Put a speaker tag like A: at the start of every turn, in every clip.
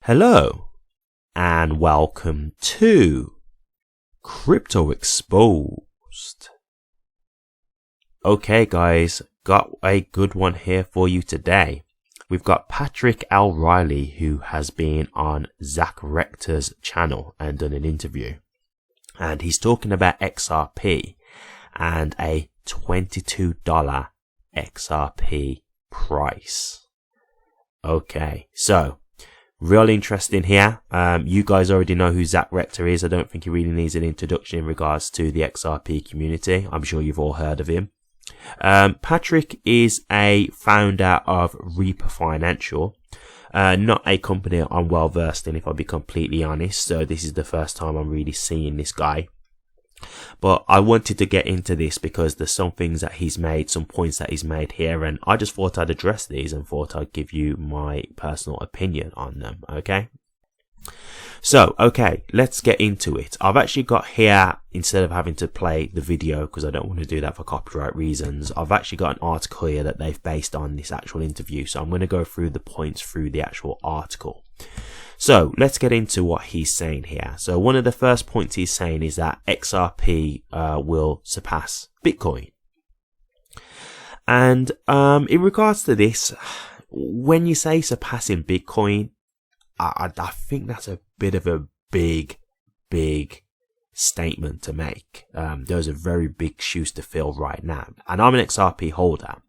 A: Hello and welcome to Crypto Exposed. Okay guys, got a good one here for you today. We've got Patrick L. Riley, who has been on Zach Rector's channel and done an interview. And he's talking about XRP and a $22 XRP price. Okay, so real interesting here. You guys already know who Zach Rector is. I don't think he really needs an introduction in regards to the XRP community. I'm sure you've all heard of him. Patrick is a founder of Reaper Financial. Not a company I'm well versed in, if I'll be completely honest. So this is the first time I'm really seeing this guy. But I wanted to get into this because there's some things that he's made, some points that he's made here, and I just thought I'd address these and thought I'd give you my personal opinion on them, okay? So, okay, let's get into it. I've actually got here, instead of having to play the video, because I don't want to do that for copyright reasons, I've actually got an article here that they've based on this actual interview. So I'm going to go through the points through the actual article. So let's get into what he's saying here. So one of the first points he's saying is that XRP will surpass Bitcoin. And in regards to this, when you say surpassing Bitcoin, I think that's a bit of a big statement to make. Those are very big shoes to fill right now. And I'm an XRP holder.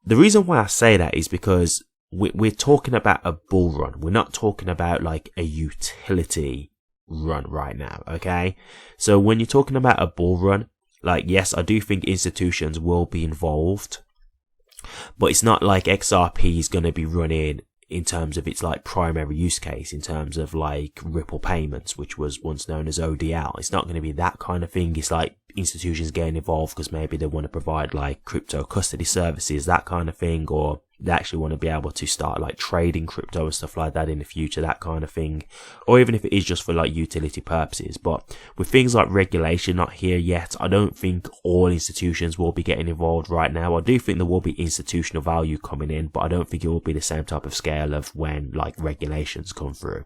A: The reason why I say that is because we're talking about a bull run. We're not talking about like a utility run right now, okay? So when you're talking about a bull run, like, yes, I do think institutions will be involved, but it's not like XRP is going to be running in terms of its like primary use case, in terms of like Ripple payments, which was once known as ODL. It's not going to be that kind of thing. It's like institutions getting involved because maybe they want to provide like crypto custody services, that kind of thing, or they actually want to be able to start like trading crypto and stuff like that in the future, that kind of thing, or even if it is just for like utility purposes. But with things like regulation not here yet, I don't think all institutions will be getting involved right now. I do think there will be institutional value coming in, but I don't think it will be the same type of scale of when like regulations come through.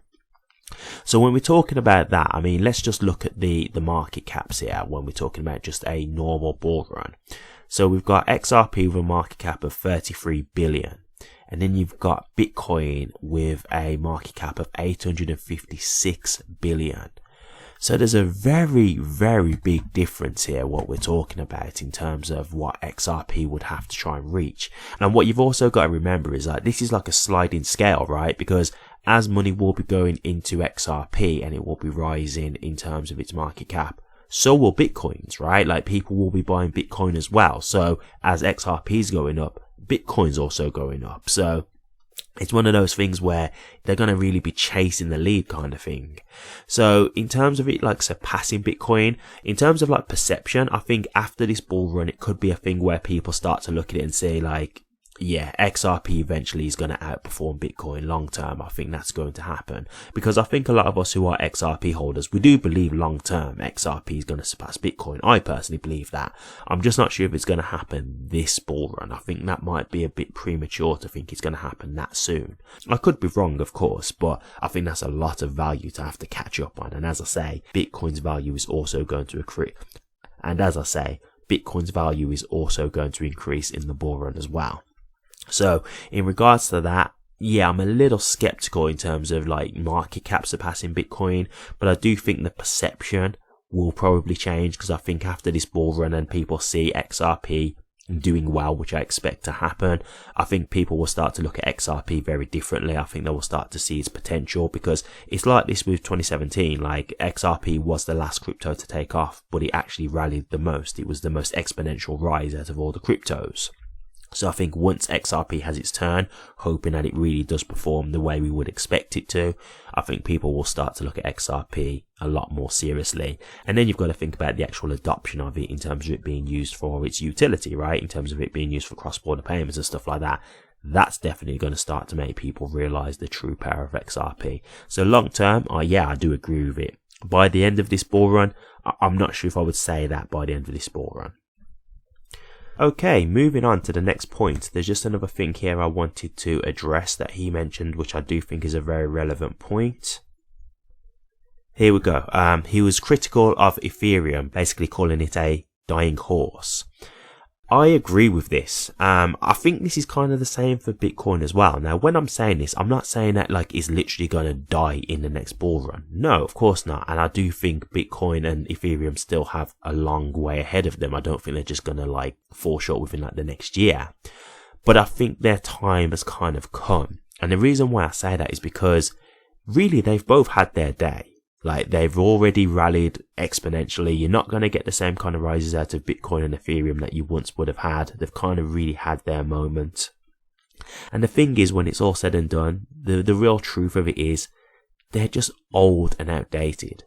A: So when we're talking about that, I mean, let's just look at the market caps here when we're talking about just a normal bull run. So we've got XRP with a market cap of 33 billion. And then you've got Bitcoin with a market cap of 856 billion. So there's a very, very big difference here, what we're talking about in terms of what XRP would have to try and reach. And what you've also got to remember is that this is like a sliding scale, right? Because as money will be going into XRP and it will be rising in terms of its market cap, so will Bitcoins, right? Like people will be buying Bitcoin as well. So as XRP is going up, Bitcoin's also going up. So it's one of those things where they're going to really be chasing the lead kind of thing. So in terms of it like surpassing Bitcoin, in terms of like perception, I think after this bull run, it could be a thing where people start to look at it and say like, yeah, XRP eventually is going to outperform Bitcoin long term. I think that's going to happen because I think a lot of us who are XRP holders, we do believe long term XRP is going to surpass Bitcoin. I personally believe that. I'm just not sure if it's going to happen this bull run. I think that might be a bit premature to think it's going to happen that soon. I could be wrong, of course, but I think that's a lot of value to have to catch up on. And as I say, Bitcoin's value is also going to increase. And as I say, Bitcoin's value is also going to increase in the bull run as well. So in regards to that, yeah, I'm a little skeptical in terms of like market cap surpassing Bitcoin, but I do think the perception will probably change because I think after this bull run and people see XRP doing well, which I expect to happen, I think people will start to look at XRP very differently. I think they will start to see its potential because it's like this with 2017. Like XRP was the last crypto to take off, but it actually rallied the most. It was the most exponential rise out of all the cryptos. So I think once XRP has its turn, hoping that it really does perform the way we would expect it to, I think people will start to look at XRP a lot more seriously. And then you've got to think about the actual adoption of it in terms of it being used for its utility, right? In terms of it being used for cross-border payments and stuff like that. That's definitely going to start to make people realize the true power of XRP. So long term, yeah, I do agree with it. By the end of this bull run, I'm not sure if I would say that by the end of this bull run. Okay, moving on to the next point. There's just another thing here I wanted to address that he mentioned, which I do think is a very relevant point. Here we go. He was critical of Ethereum, basically calling it a dying horse. I agree with this. I think this is kind of the same for Bitcoin as well. Now, when I'm saying this, I'm not saying that like it's literally going to die in the next bull run. No, of course not. And I do think Bitcoin and Ethereum still have a long way ahead of them. I don't think they're just going to like fall short within like the next year. But I think their time has kind of come. And the reason why I say that is because really they've both had their day. Like, they've already rallied exponentially. You're not going to get the same kind of rises out of Bitcoin and Ethereum that you once would have had. They've kind of really had their moment. And the thing is, when it's all said and done, the real truth of it is they're just old and outdated,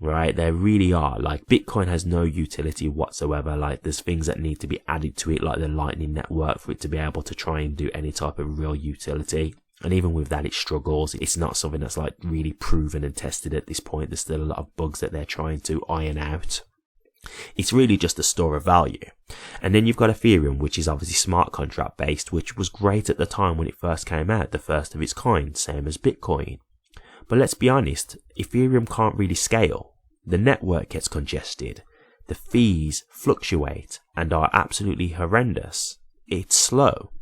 A: right? They really are. Like, Bitcoin has no utility whatsoever. Like, there's things that need to be added to it, like the Lightning Network, for it to be able to try and do any type of real utility. And even with that, it struggles. It's not something that's like really proven and tested at this point. There's still a lot of bugs that they're trying to iron out. It's really just a store of value. And then you've got Ethereum, which is obviously smart contract based, which was great at the time when it first came out, the first of its kind, same as Bitcoin. But let's be honest, Ethereum can't really scale. The network gets congested. The fees fluctuate and are absolutely horrendous. It's slow.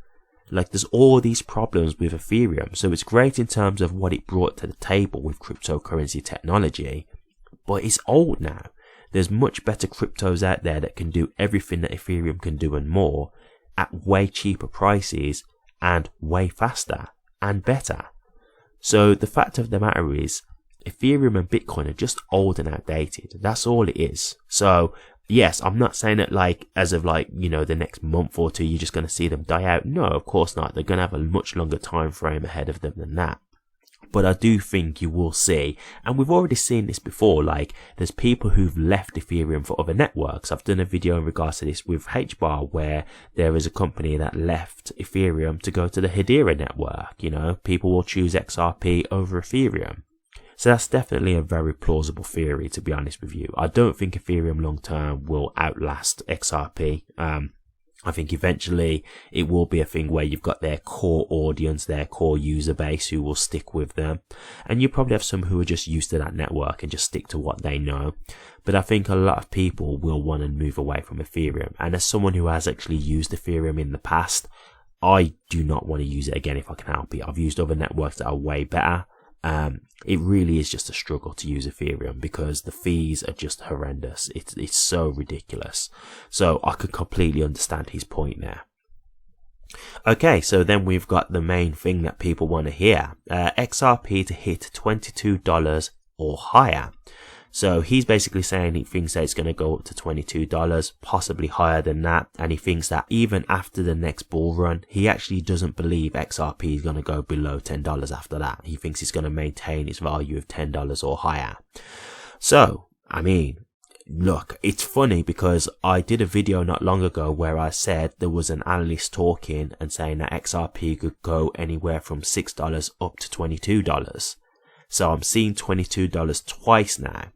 A: Like, there's all these problems with Ethereum. So it's great in terms of what it brought to the table with cryptocurrency technology, but it's old now. There's much better cryptos out there that can do everything that Ethereum can do and more at way cheaper prices and way faster and better. So the fact of the matter is, Ethereum and Bitcoin are just old and outdated. That's all it is. So yes, I'm not saying that like as of like, you know, the next month or two you're just going to see them die out. No, of course not. They're going to have a much longer time frame ahead of them than that. But I do think you will see, and we've already seen this before, like there's people who've left Ethereum for other networks. I've done a video in regards to this with HBAR where there is a company that left Ethereum to go to the Hedera network. You know, people will choose XRP over Ethereum. So that's definitely a very plausible theory, to be honest with you. I don't think Ethereum long term will outlast XRP. I think eventually it will be a thing where you've got their core audience, their core user base who will stick with them. And you probably have some who are just used to that network and just stick to what they know. But I think a lot of people will want to move away from Ethereum. And as someone who has actually used Ethereum in the past, I do not want to use it again if I can help it. I've used other networks that are way better. It really is just a struggle to use Ethereum because the fees are just horrendous. It's so ridiculous. So I could completely understand his point there. Okay, so then we've got the main thing that people want to hear. XRP to hit $22 or higher. So he's basically saying he thinks that it's going to go up to $22, possibly higher than that. And he thinks that even after the next bull run, he actually doesn't believe XRP is going to go below $10 after that. He thinks it's going to maintain its value of $10 or higher. So, I mean, look, it's funny because I did a video not long ago where I said there was an analyst talking and saying that XRP could go anywhere from $6 up to $22. So I'm seeing $22 twice now.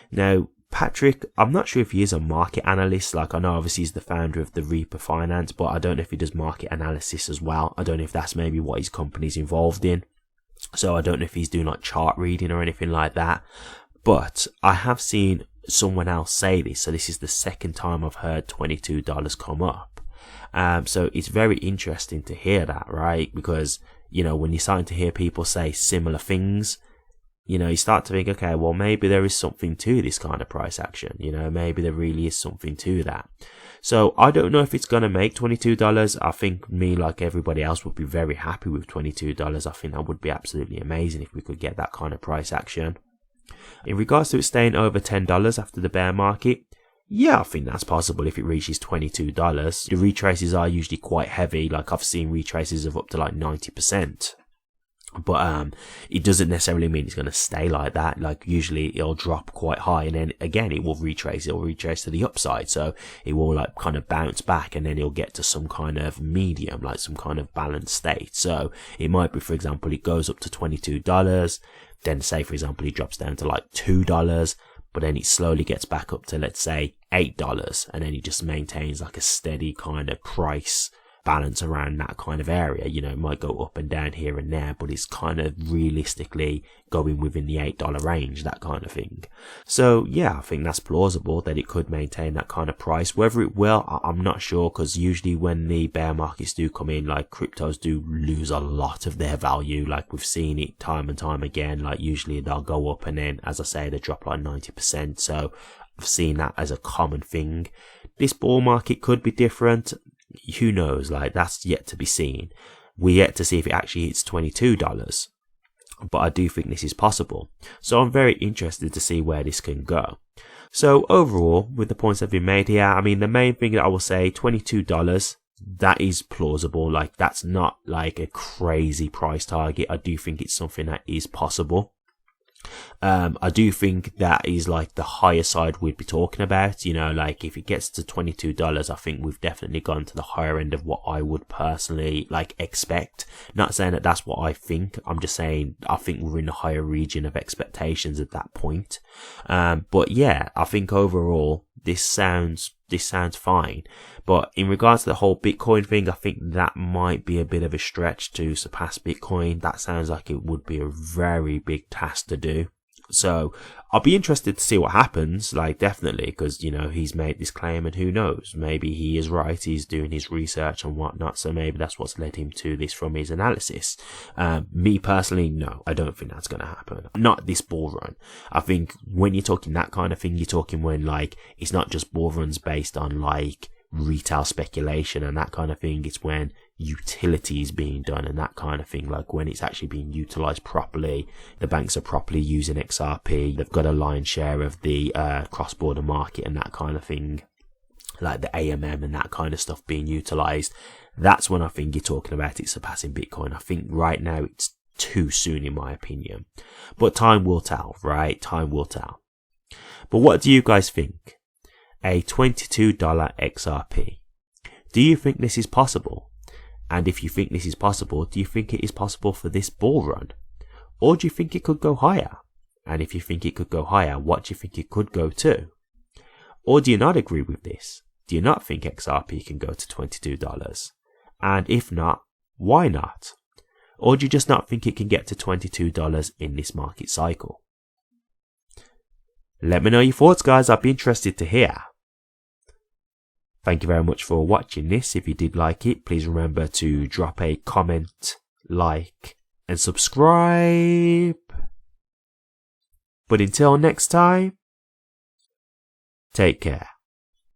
A: Now, Patrick, I'm not sure if he is a market analyst. Like, I know obviously he's the founder of the Reaper Finance, but I don't know if he does market analysis as well. I don't know if that's maybe what his company's involved in. So I don't know if he's doing like chart reading or anything like that. But I have seen someone else say this. So this is the second time I've heard $22 come up. So it's very interesting to hear that, right? Because, you know, when you're starting to hear people say similar things, you know, you start to think, okay, well, maybe there is something to this kind of price action. You know, maybe there really is something to that. So I don't know if it's going to make $22. I think me, like everybody else, would be very happy with $22. I think that would be absolutely amazing if we could get that kind of price action. In regards to it staying over $10 after the bear market, yeah, I think that's possible if it reaches $22. The retraces are usually quite heavy. Like, I've seen retraces of up to like 90%. But it doesn't necessarily mean it's going to stay like that. Like, usually it'll drop quite high and then again it will retrace. It will retrace to the upside, so it will like kind of bounce back and then it'll get to some kind of medium, like some kind of balanced state. So it might be, for example, it goes up to $22, then say for example it drops down to like $2, but then it slowly gets back up to, let's say, $8, and then it just maintains like a steady kind of price balance around that kind of area. You know, it might go up and down here and there, but it's kind of realistically going within the $8 range, that kind of thing. So yeah, I think that's plausible that it could maintain that kind of price. Whether it will, I'm not sure, because usually when the bear markets do come in, like, cryptos do lose a lot of their value. Like, we've seen it time and time again. Like, usually they'll go up and then, as I say, they drop like 90%. So I've seen that as a common thing. This bull market could be different. Who knows? Like, that's yet to be seen. We're yet to see if it actually hits $22, but I do think this is possible. So I'm very interested to see where this can go. So overall, with the points that have been made here, I mean, the main thing that I will say, $22, that is plausible. Like, that's not like a crazy price target. I do think it's something that is possible. I do think that is like the higher side we'd be talking about. You know, like, if it gets to $22, I think we've definitely gone to the higher end of what I would personally like expect. Not saying that that's what I think. I'm just saying I think we're in the higher region of expectations at that point. But yeah, I think overall this sounds fine. But in regards to the whole Bitcoin thing, I think that might be a bit of a stretch to surpass Bitcoin. That sounds like it would be a very big task to do. So I'll be interested to see what happens, like, definitely, because, you know, he's made this claim, and who knows, maybe he is right, he's doing his research and whatnot, so maybe that's what's led him to this from his analysis. Me personally, no, I don't think that's going to happen. Not this bull run. I think when you're talking that kind of thing, you're talking when, like, it's not just bull runs based on, like, retail speculation and that kind of thing. It's when utility is being done and that kind of thing, like when it's actually being utilized properly. The banks are properly using XRP. They've got a lion's share of the cross-border market and that kind of thing, like the AMM and that kind of stuff being utilized. That's when I think you're talking about it surpassing Bitcoin. I think right now it's too soon, in my opinion, but time will tell, right? Time will tell. But what do you guys think? A $22 XRP. Do you think this is possible? And if you think this is possible, do you think it is possible for this bull run? Or do you think it could go higher? And if you think it could go higher, what do you think it could go to? Or do you not agree with this? Do you not think XRP can go to $22? And if not, why not? Or do you just not think it can get to $22 in this market cycle? Let me know your thoughts, guys. I'd be interested to hear. Thank you very much for watching this. If you did like it, please remember to drop a comment, like, and subscribe. But until next time, take care.